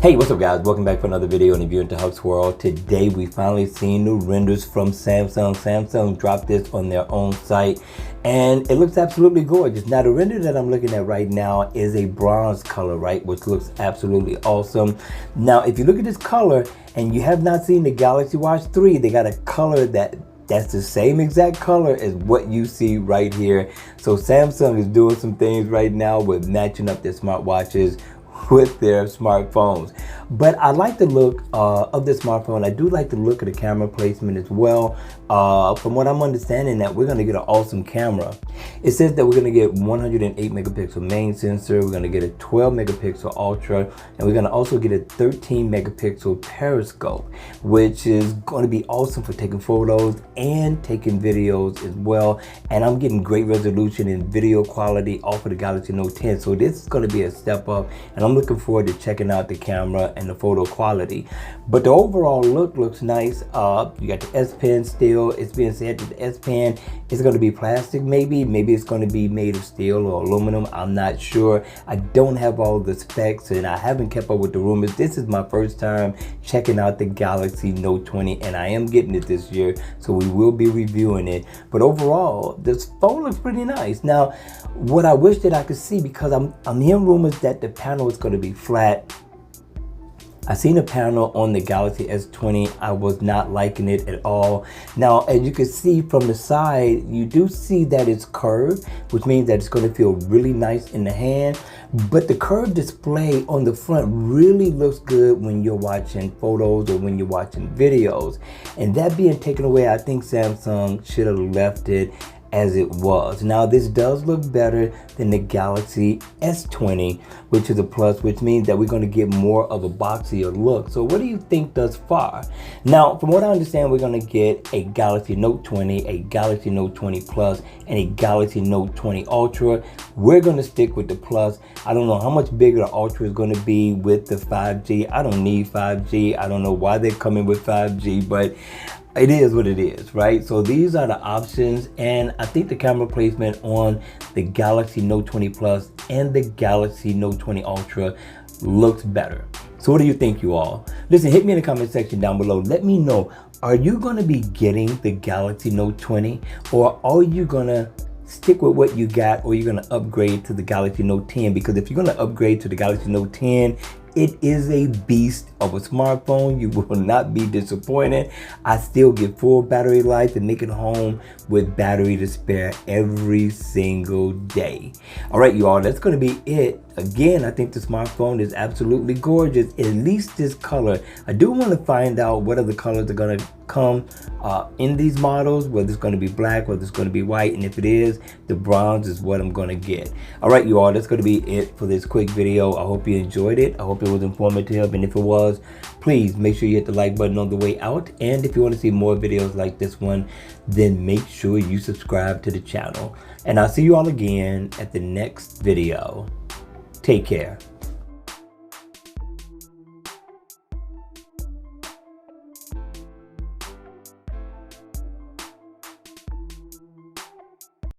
Hey, what's up guys? Welcome back for another video in the View into Huck's World. Today we finally seen the renders from Samsung. Samsung dropped this on their own site and it looks absolutely gorgeous. Now the render that I'm looking at right now is a bronze color, right? Which looks absolutely awesome. Now if you look at this color and you have not seen the Galaxy Watch 3, they got a color that's the same exact color as what you see right here. So Samsung is doing some things right now with matching up their smartwatches with their smartphones. But I like the look of the smartphone. I do like the look of the camera placement as well. From what I'm understanding, that we're gonna get an awesome camera. It says that we're gonna get 108 megapixel main sensor, we're gonna get a 12 megapixel ultra, and we're gonna also get a 13 megapixel periscope, which is gonna be awesome for taking photos and taking videos as well. And I'm getting great resolution and video quality off of the Galaxy Note 10. So this is gonna be a step up, and I'm looking forward to checking out the camera and the photo quality. But the overall look looks nice. You got the S Pen still. It's being said that the S Pen is going to be plastic, maybe it's going to be made of steel or aluminum. I'm not sure. I don't have all the specs and I haven't kept up with the rumors. This is my first time checking out the Galaxy Note 20 and I am getting it this year, so we will be reviewing it. But overall, this phone looks pretty nice. Now, what I wish that I could see, because I'm hearing rumors that the panel is going to be flat. I seen a panel on the Galaxy S20. I was not liking it at all. Now, as you can see from the side, you do see that it's curved, which means that it's going to feel really nice in the hand. But the curved display on the front really looks good when you're watching photos or when you're watching videos. And that being taken away, I think Samsung should have left it as it was. Now this does look better than the Galaxy S20, which is a plus, which means that we're going to get more of a boxier look. So what do you think thus far? Now from what I understand, we're going to get a Galaxy Note 20, a Galaxy Note 20 Plus, and a Galaxy Note 20 Ultra. We're going to stick with the Plus. I don't know how much bigger the Ultra is going to be with the 5G. I don't need 5G. I don't know why they're coming with 5G, but it is what it is, right? So these are the options, and I think the camera placement on the Galaxy Note 20 Plus and the Galaxy Note 20 Ultra looks better. So what do you think, you all? Listen, hit me in the comment section down below. Let me know, are you gonna be getting the Galaxy Note 20, or are you gonna stick with what you got, or you're gonna upgrade to the Galaxy Note 10? Because if you're gonna upgrade to the Galaxy Note 10, it is a beast of a smartphone. You will not be disappointed. I still get full battery life and make it home with battery to spare every single day. All right, you all, that's going to be it. Again, I think the smartphone is absolutely gorgeous, at least this color. I do want to find out what other colors are going to come in these models, whether it's going to be black, whether it's going to be white, and if it is, the bronze is what I'm going to get. All right, you all, that's going to be it for this quick video. I hope you enjoyed it. I hope it was informative, and if it was, please make sure you hit the like button on the way out. And if you want to see more videos like this one, then make sure you subscribe to the channel. And I'll see you all again at the next video. Take care.